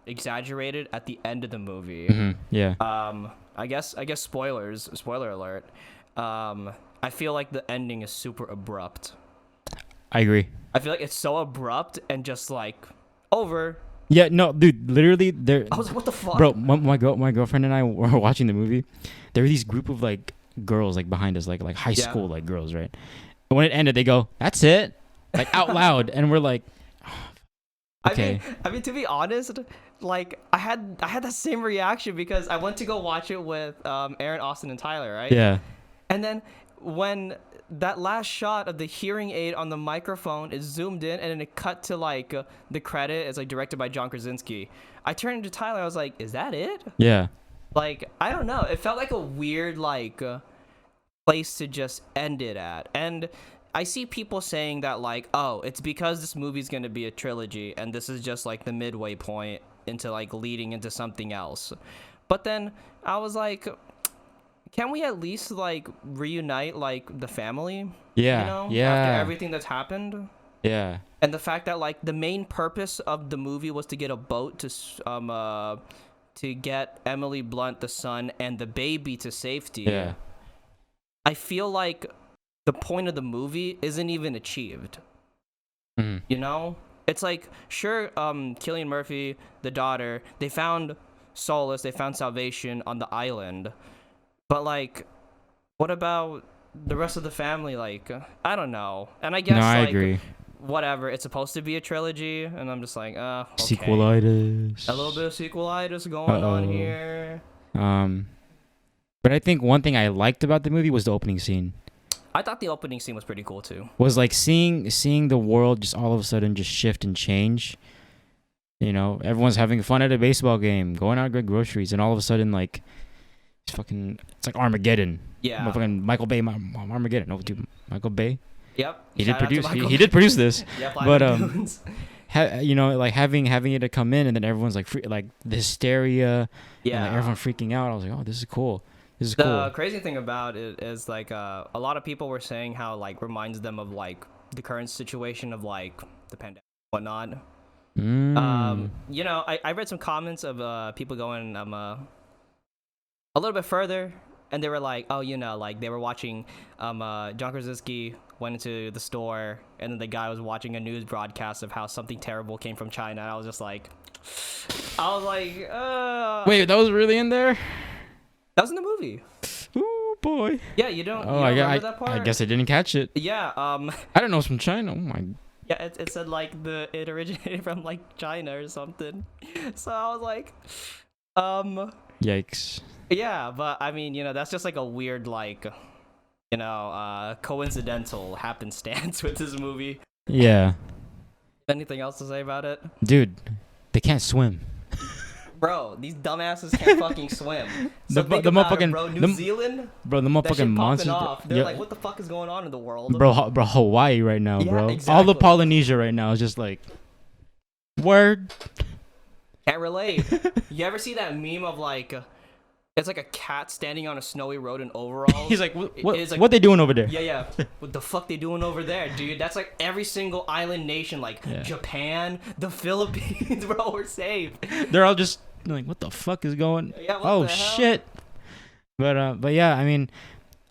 exaggerated at the end of the movie. Yeah. I guess spoiler alert. I feel like the ending is super abrupt. I agree. I feel like it's so abrupt and just like over. Yeah, no, dude, literally there. I was like, what the fuck? Bro, my girlfriend and I were watching the movie. There were these group of like girls like behind us, like high Yeah. school like girls, right? And when it ended, they go, "That's it," like out loud, and we're like, Okay. I mean, to be honest, like I had that same reaction because I went to go watch it with Aaron, Austin, and Tyler, right? Yeah. And then when that last shot of the hearing aid on the microphone is zoomed in, and then it cut to like the credit is like directed by John Krasinski. I turned to Tyler. I was like, "Is that it?" Yeah. Like, I don't know. It felt like a weird like place to just end it at. And I see people saying that like, "Oh, it's because this movie's gonna be a trilogy, and this is just like the midway point into like leading into something else." But then I was like, can we at least like reunite like the family? Yeah. You know, Yeah. after everything that's happened. Yeah. And the fact that like the main purpose of the movie was to get a boat to get Emily Blunt, the son, and the baby to safety. Yeah. I feel like the point of the movie isn't even achieved. Mhm. You know? It's like, sure, Cillian Murphy, the daughter, they found solace, they found salvation on the island. But like, what about the rest of the family? Like, I don't know. And I guess No, I like, agree. whatever, it's supposed to be a trilogy, and I'm just like, okay. Sequelitis. A little bit of sequelitis going on here. But I think one thing I liked about the movie was the opening scene. I thought the opening scene was pretty cool too. Was like seeing the world just all of a sudden just shift and change. You know, everyone's having fun at a baseball game, going out to get groceries, and all of a sudden like it's like Armageddon. Yeah. Motherfucking Michael Bay, Armageddon. No, dude, Michael Bay. Yep. He Shout did out to produce. Michael He did produce this. Yep, But Dunes. you know, like having it to come in, and then everyone's like like the hysteria. Yeah. And, like, everyone freaking out. I was like, oh, this is cool. This is The cool. crazy thing about it is like a lot of people were saying how like reminds them of like the current situation of like the pandemic and whatnot. You know, I read some comments of people going a little bit further, and they were like, oh, you know, like they were watching John Krasinski went into the store, and then the guy was watching a news broadcast of how something terrible came from China, and I was like Wait, that was really in there? that was in the movie. Ooh, boy. Yeah, you don't Oh, remember that part? I guess I didn't catch it. Yeah, I don't know it's from China. Oh my. yeah, it said like it originated from like China or something. So I was like, Yikes. yeah, but I mean, you know, that's just like a weird like, you know, coincidental happenstance with this movie. Yeah. Anything else to say about it? Dude, they can't swim. Bro, these dumbasses can't fucking swim. So The think the about it, motherfucking- bro. New the- Zealand, Bro, the that shit motherfucking popping monsters. off. They're Yeah. like, what the fuck is going on in the world? Bro, Hawaii right now, Yeah, bro. All exactly. of Polynesia right now is just like, word. Can't relate. You ever see that meme of like, it's like a cat standing on a snowy road in overalls? He's like, It's like- what they doing over there? Yeah. What the fuck they doing over there, dude? That's like every single island nation, like Yeah. Japan, the Philippines, bro. We're safe. They're all just like, what the fuck is going? Yeah, what Oh the hell? shit. But yeah, I mean,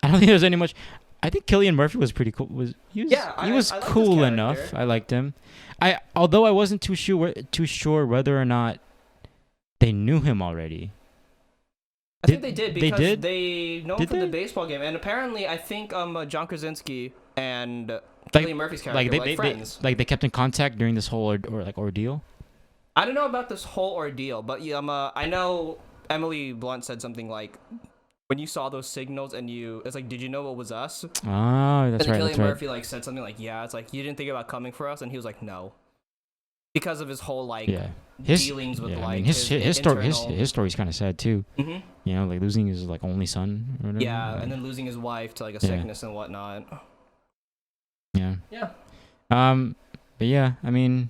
I don't think there's any much. I think Cillian Murphy was pretty cool. He was Yeah, he was I liked his cool character. enough. I liked him. Although I wasn't too sure whether or not they knew him already. I think they did they because did? they know him Did from the they? baseball game, and apparently I think John Krasinski and Like- Cillian Murphy's character Like were they, like friends. they kept in contact during this whole ordeal. I don't know about this whole ordeal, but I know Emily Blunt said something like, when you saw those signals and it's like, did you know it was us? Oh, that's And right. Cillian That's right. Murphy like said something like, yeah, it's like, you didn't think about coming for us, and he was like, no, because of his whole like Yeah. dealings with yeah, like I mean, his story's kind of sad too. Mhm. You know, like losing his like only son. Or whatever. Yeah, like, and then losing his wife to like a Yeah. sickness and whatnot. yeah. Yeah. But yeah, I mean,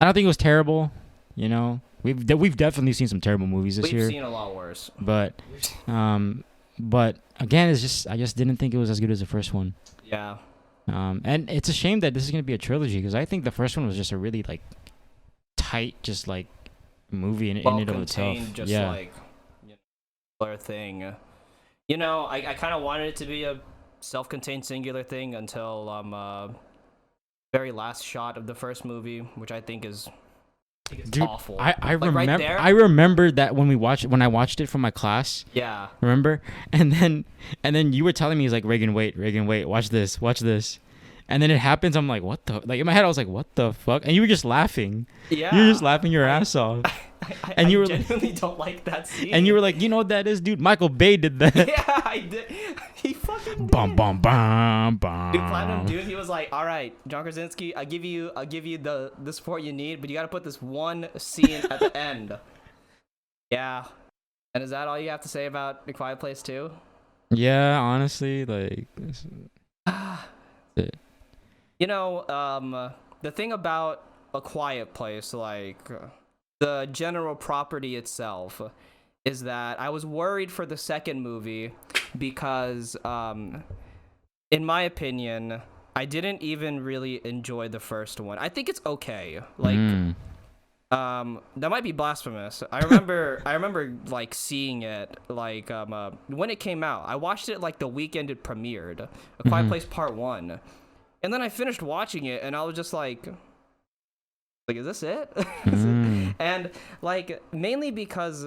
I don't think it was terrible. You know, we've definitely seen some terrible movies this We've year. seen a lot worse. But again, it's just I just didn't think it was as good as the first one. Yeah. And it's a shame that this is gonna be a trilogy because I think the first one was just a really like tight, just like movie in Well and of itself. contained, just Yeah. like, you know, thing. You know, I kind of wanted it to be a self-contained singular thing until very last shot of the first movie, which I think is Dude, awful. I Like, right remember there? I remember that when I watched it from my class. Yeah. Remember? And then you were telling me, he's like, Regan, wait, watch this. And then it happens. I'm like, what the? Like in my head, I was like, what the fuck? And you were just laughing. Yeah. You were just laughing your ass off. And you were genuinely don't like that scene. And you were like, you know what that is, dude? Michael Bay did that. Yeah, I did. He fucking did. Bum bum bum bum. Dude, Platinum Dude, he was like, all right, John Krasinski, I'll give you the support you need, but you gotta put this one scene at the end. Yeah. And is that all you have to say about The Quiet Place 2? Yeah, honestly, like. You know, the thing about A Quiet Place, like, the general property itself, is that I was worried for the second movie because, in my opinion, I didn't even really enjoy the first one. I think it's okay. Like, that might be blasphemous. I remember like seeing it like when it came out. I watched it like the weekend it premiered, A Quiet Place Part 1. And then I finished watching it and I was just like, is this it? And like mainly because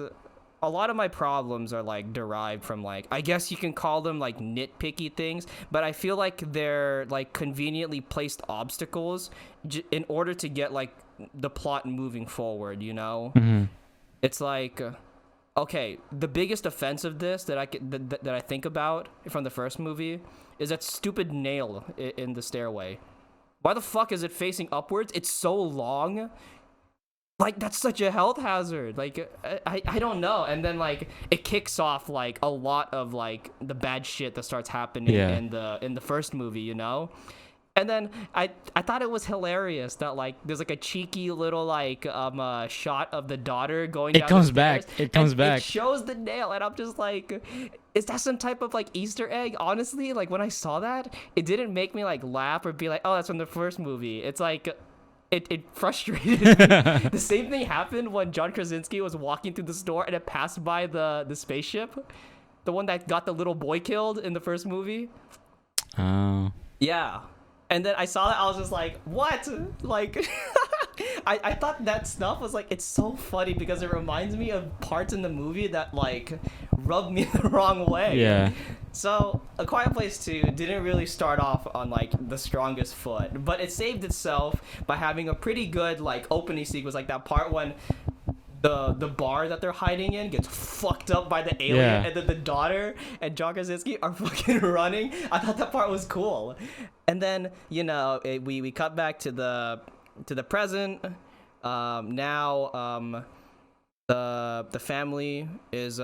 a lot of my problems are like derived from like, I guess you can call them like nitpicky things, but I feel like they're like conveniently placed obstacles in order to get like the plot moving forward, you know? It's like, okay, the biggest offense of this that I think about from the first movie is that stupid nail in the stairway. Why the fuck is it facing upwards? It's so long. Like, that's such a health hazard. Like, I don't know. And then, like, it kicks off, like, a lot of, like, the bad shit that starts happening in the first movie, you know? And then I thought it was hilarious that, like, there's, like, a cheeky little, like, shot of the daughter going down the stairs. It comes back. It shows the nail, and I'm just like, is that some type of, like, Easter egg? Honestly, like, when I saw that, it didn't make me, like, laugh or be like, oh, that's from the first movie. It's like... It frustrated me. The same thing happened when John Krasinski was walking through the store and it passed by the spaceship. The one that got the little boy killed in the first movie. Oh. Yeah. And then I saw that, I was just like, what? Like, I thought that stuff was like, it's so funny because it reminds me of parts in the movie that like rubbed me the wrong way. Yeah. So, A Quiet Place 2 didn't really start off on, like, the strongest foot, but it saved itself by having a pretty good, like, opening sequence, like that part when the bar that they're hiding in gets fucked up by the alien, and then the daughter and John Krasinski are fucking running. I thought that part was cool. And then, you know, we cut back to the present. Now, the family is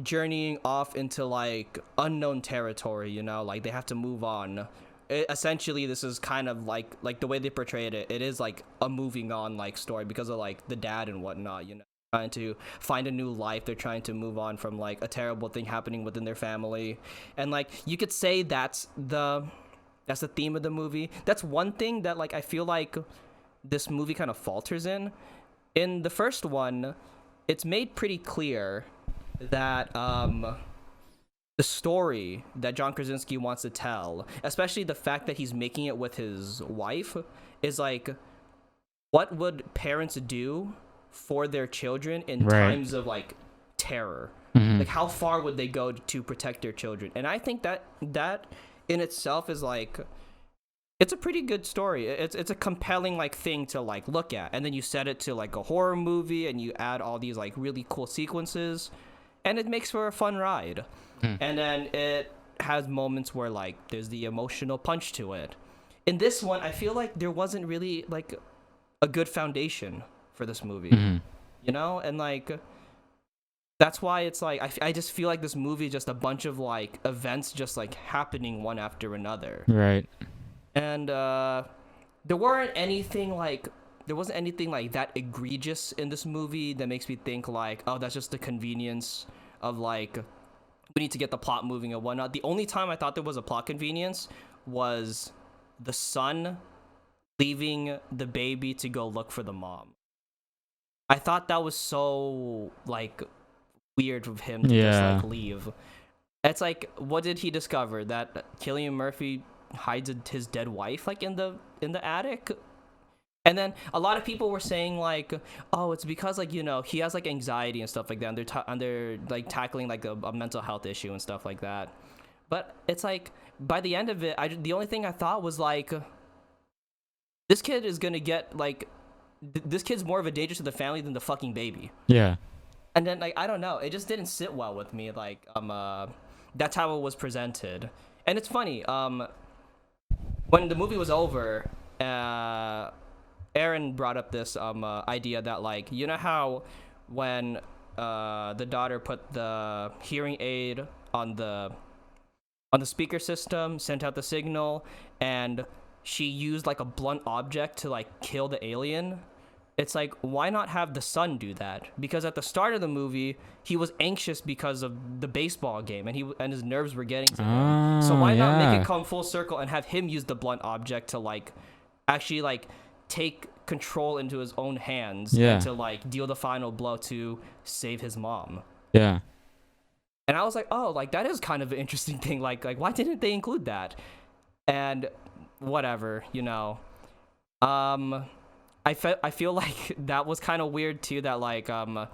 journeying off into like unknown territory, you know, like they have to move on. Essentially this is kind of like the way they portrayed it, it is like a moving on like story because of like the dad and whatnot, you know, trying to find a new life. They're trying to move on from like a terrible thing happening within their family, and like you could say that's the theme of the movie. That's one thing that like I feel like this movie kind of falters in the first one. It's made pretty clear that the story that John Krasinski wants to tell, especially the fact that he's making it with his wife, is like, what would parents do for their children in times of like terror? Like, how far would they go to protect their children? And I think that in itself is like, it's a pretty good story. It's a compelling like thing to like look at, and then you set it to like a horror movie, and you add all these like really cool sequences, and it makes for a fun ride. And then it has moments where like there's the emotional punch to it. In this one, I feel like there wasn't really like a good foundation for this movie, you know, and like that's why it's like I just feel like this movie is just a bunch of like events just like happening one after another. Right. And there wasn't anything like that egregious in this movie that makes me think like, oh, that's just the convenience of like we need to get the plot moving and whatnot. The only time I thought there was a plot convenience was the son leaving the baby to go look for the mom. I thought that was so like weird of him to just like leave. It's like, what did he discover? That Cillian Murphy hides his dead wife like in the attic? And then a lot of people were saying like, oh, it's because like, you know, he has like anxiety and stuff like that, and they're like tackling like a mental health issue and stuff like that. But it's like by the end of it, the only thing I thought was like, this kid is gonna get like, this kid's more of a danger to the family than the fucking baby. Yeah. And then like I don't know, it just didn't sit well with me. Like that's how it was presented. And it's funny. When the movie was over, Aaron brought up this idea that like, you know how when the daughter put the hearing aid on the speaker system, sent out the signal, and she used like a blunt object to like kill the alien. It's like, why not have the son do that? Because at the start of the movie, he was anxious because of the baseball game, and his nerves were getting to him. So why not make it come full circle and have him use the blunt object to like actually like take control into his own hands and to like deal the final blow to save his mom. Yeah. And I was like, oh, like that is kind of an interesting thing. Like why didn't they include that? And whatever, you know. I feel like that was kind of weird too, that like the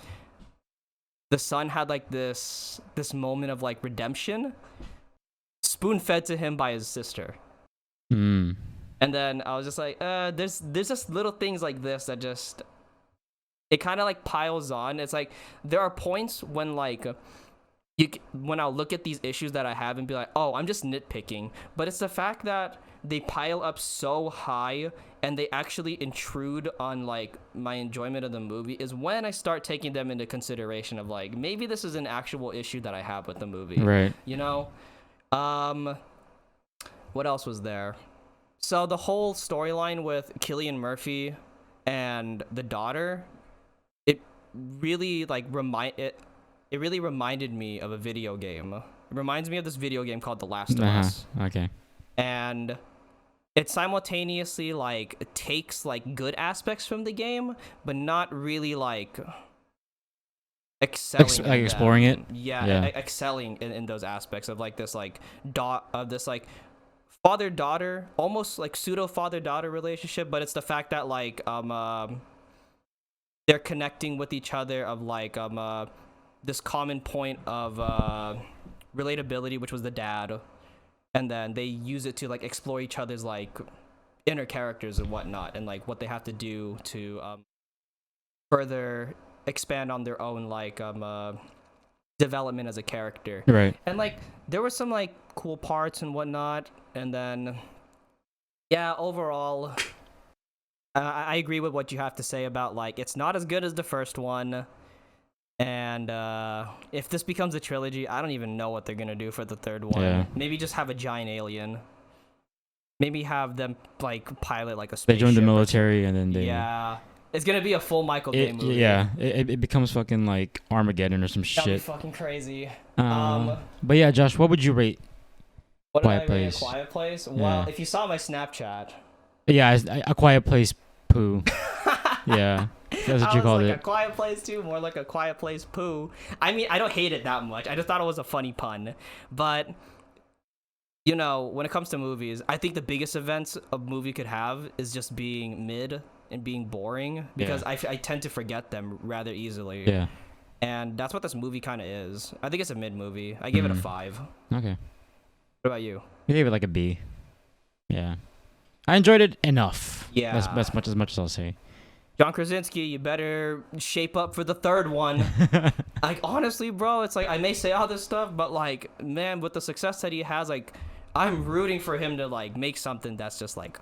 son had like this moment of like redemption, spoon fed to him by his sister. And then I was just like, there's just little things like this that just, it kind of like piles on. It's like there are points when like when I'll look at these issues that I have and be like, oh, I'm just nitpicking, but it's the fact that they pile up so high and they actually intrude on like my enjoyment of the movie is when I start taking them into consideration of like, maybe this is an actual issue that I have with the movie. Right. You know? What else was there? So the whole storyline with Cillian Murphy and the daughter, it really like really reminded me of a video game. It reminds me of this video game called The Last of Us. Okay. And it simultaneously like takes like good aspects from the game, but not really like excelling like exploring it. Excelling in those aspects of like this like father-daughter, almost like pseudo father-daughter relationship. But it's the fact that like they're connecting with each other of like this common point of relatability, which was the dad. And then they use it to like explore each other's like inner characters and whatnot, and like what they have to do to further expand on their own like development as a character. Right. And like there were some like cool parts and whatnot, and then yeah, overall, I agree with what you have to say about like it's not as good as the first one. And if this becomes a trilogy, I don't even know what they're gonna do for the third one. Yeah. Maybe just have a giant alien. Maybe have them like pilot like a spaceship. They join the military and then they. Yeah, it's gonna be a full Michael Bay movie. Yeah, it becomes fucking like Armageddon or some shit. That'd be fucking crazy. But yeah, Josh, what would you rate? What Quiet did I rate Place? A Quiet Place? Yeah. Well, if you saw my Snapchat. Yeah, A Quiet Place poo. Yeah. That's what you called like it. A Quiet Place too, more like A Quiet Place poo. I mean, I don't hate it that much. I just thought it was a funny pun. But, you know, when it comes to movies, I think the biggest events a movie could have is just being mid and being boring. Because I tend to forget them rather easily. Yeah. And that's what this movie kind of is. I think it's a mid movie. I give it a 5. Okay. What about you? I gave it like a B. Yeah. I enjoyed it enough. Yeah. That's much as I'll say. John Krasinski, you better shape up for the third one. Like, honestly, bro, it's like, I may say all this stuff, but, like, man, with the success that he has, like, I'm rooting for him to, like, make something that's just, like,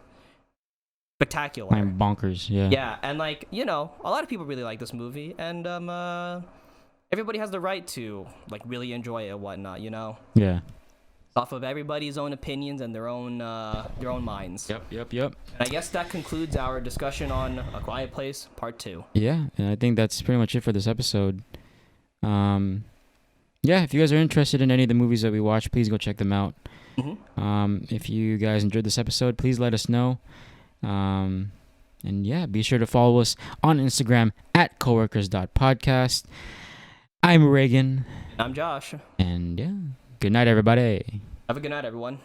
spectacular. I'm bonkers, yeah. Yeah, and, like, you know, a lot of people really like this movie, and, everybody has the right to, like, really enjoy it and whatnot, you know? Yeah. Off of everybody's own opinions and their own minds. Yep. And I guess that concludes our discussion on A Quiet Place Part 2. Yeah, and I think that's pretty much it for this episode. Yeah, if you guys are interested in any of the movies that we watch, please go check them out. If you guys enjoyed this episode, please let us know. And yeah, be sure to follow us on Instagram at coworkers.podcast. I'm Regan. I'm Josh. And yeah, good night, everybody. Have a good night, everyone.